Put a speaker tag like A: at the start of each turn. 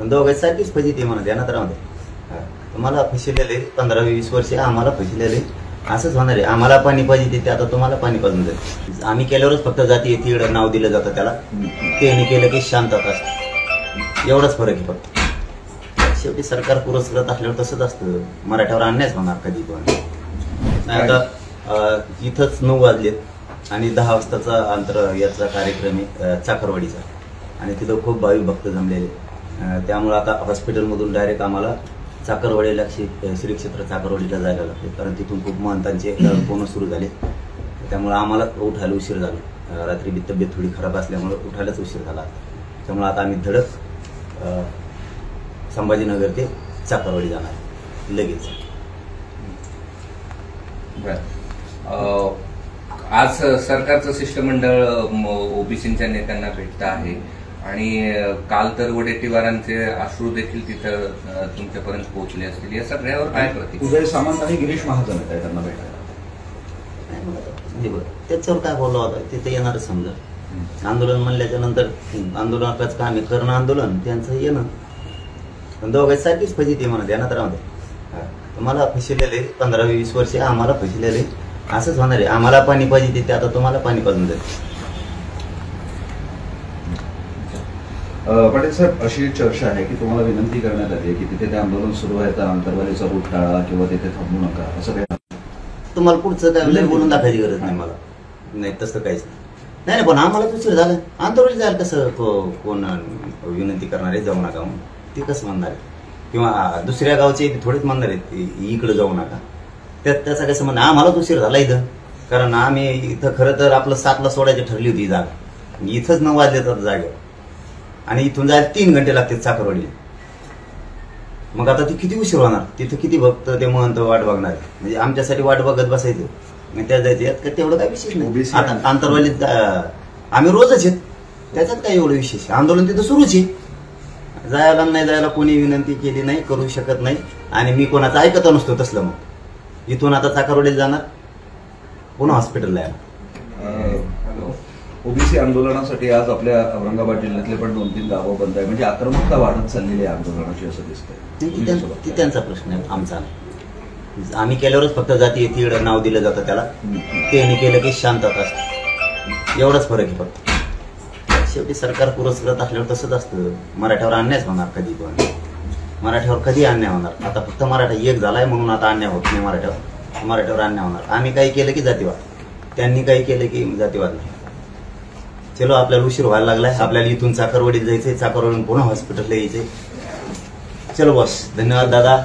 A: दोघांची सारखीच फजिती म्हणत या ना तर तुम्हाला फसिलेले 15-20 वर्षे आम्हाला फसिलेले असंच होणार आहे. आम्हाला पाणी पाहिजे ते आता तुम्हाला पाणी पाजून जाईल. आम्ही केल्यावरच फक्त जाती येते नाव दिलं जातं त्याला, त्याने केलं की शांतता असते. एवढाच फरक आहे फक्त. शेवटी सरकार पुरस्कृत असल्यावर तसंच असतं. मराठ्यावर अन्यायच होणार कधी पण. आता इथंच 9 वाजलेत आणि 10 वाजताचा अंतर याचा कार्यक्रम आहे चाकरवाडीचा आणि तिथं खूप भाविक भक्त जमलेले. त्यामुळे आता हॉस्पिटलमधून डायरेक्ट आम्हाला चाकरवाडीला श्री क्षेत्र चाकरवाडीला जायला लागते, कारण तिथून खूप महंतांचे फोन सुरू झाले. त्यामुळे आम्हाला उठायला उशीर झाला. रात्री तब्येत थोडी खराब असल्यामुळे उठायलाच उशीर झाला. त्यामुळे आता आम्ही धडक संभाजीनगर ते चाकरवाडी जाणार लगेच.
B: आज सरकारचं शिष्टमंडळ ओबीसीच्या नेत्यांना भेटतं आहे आणि काल तर वडेट्टीवारांचे अश्रू देखील तिथं तुमच्यापर्यंत पोहोचले असतील. या सगळ्यावर काय प्रतिक्रिया?
C: उदय सामंत आणि गिरीश महाजन आहेत त्यांना भेटायला.
A: त्याच्यावर काय बोलला होता तिथे येणारच. समजा आंदोलन म्हणल्याच्या नंतर आंदोलनाचं काम आहे करणं, आंदोलन त्यांचं येणं. दोघांची सारखीच फजिती म्हणत या ना तर तुम्हाला फसिलेले 15-20 वर्षे आम्हाला फसिलेले असंच होणार आहे. आम्हाला पाणी पाहिजे ते आता तुम्हाला पाणी पाजून जाईल.
C: पाटील साहेब, अशी चर्चा आहे की तुम्हाला विनंती करण्यात आली की तिथे ते आंदोलन सुरू आहे तर आंतरवालीचा रूट टाळा किंवा तिथे थांबू नका असं काही.
A: तुम्हाला पुढचं काय बोलून दाखवायची गरज नाही मला. नाही तसं काहीच नाही. पण आम्हाला उशीर झालं. आंतरवाली जायला कसं कोण विनंती करणार आहे जाऊ नका म्हणून? ते कसं म्हणणार आहे? किंवा दुसऱ्या गावचे थोडेच म्हणणार आहेत इकडे जाऊ नका. त्याचा काय संबंध? आम्हालाच उशीर झाला इथं, कारण आम्ही इथं खरं तर आपलं 7ला सोडायची ठरली होती जागा. इथंच 9 वाजले तर जागेवर आणि इथून जायला 3 घंटे लागतात चाकरवाडीला. मग आता ती किती उशीर होणार? तिथं किती भक्त ते महंत वाट बघणार, म्हणजे आमच्यासाठी वाट बघत बसायचं मग त्या जायचं. यात तेवढं काय विशेष नाही. आता आंतरवालीत आम्ही रोजच येत, त्याच्यात काय एवढं विशेष? आंदोलन तिथं सुरूच आहे. जायला नाही जायला कोणी विनंती केली नाही, करू शकत नाही आणि मी कोणाचं ऐकत नसतो तसलं. मग इथून आता चाकरवाडीला जाणार, पुन्हा हॉस्पिटलला येणार.
C: ओबीसी आंदोलनासाठी आज आपल्या औरंगाबाद जिल्ह्यातले पण 2-3 गावं बंद आहे, म्हणजे आक्रमकता वाढत चाललेली आहे आंदोलनाची असं दिसतंय.
A: ती त्यांचा प्रश्न आहे, आमचा नाही. आम्ही केल्यावरच फक्त जाती येते नाव दिलं जातं त्याला, त्याने केलं की शांतता असते. एवढाच फरक आहे फक्त. शेवटी सरकार पुरस्कृत असल्यावर तसंच असतं. मराठ्यावर अन्यायच होणार कधी पण. मराठ्यावर कधी अन्याय होणार? आता फक्त मराठा एक झालाय म्हणून आता अन्याय होत नाही मराठ्यावर अन्याय होणार. आम्ही काही केलं की जातीवाद, त्यांनी काही केलं की जातीवाद नाही. चलो आपल्याला उशीर व्हायला लागलाय. आपल्याला इथून चाकरवाडीत जायचंय, चाकरवाडीतून पुन्हा हॉस्पिटलला यायचंय. चलो बॉस, धन्यवाद दादा.